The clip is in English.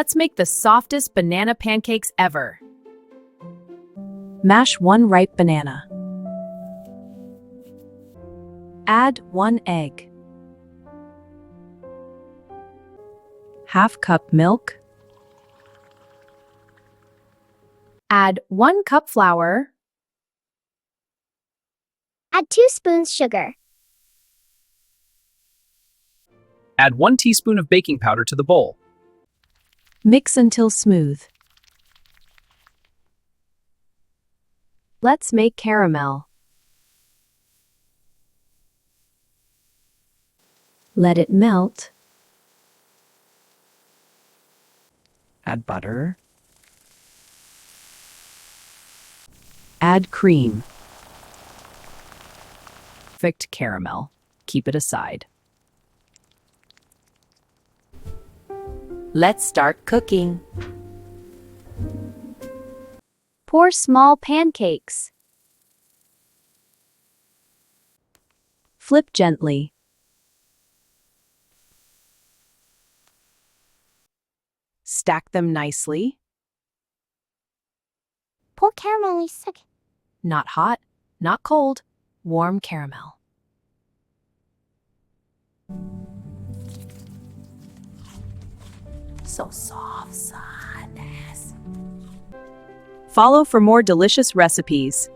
Let's make the softest banana pancakes ever. Mash 1 ripe banana. Add 1 egg. Half cup milk. Add 1 cup flour. Add 2 spoons sugar. Add 1 teaspoon of baking powder to the bowl. Mix until smooth. Let's make caramel. Let it melt. Add butter. Add cream. Perfect caramel. Keep it aside. Let's start cooking. Pour small pancakes. Flip gently. Stack them nicely. Pour caramel second. Not hot, not cold. Warm caramel. So soft, softness. Follow for more delicious recipes.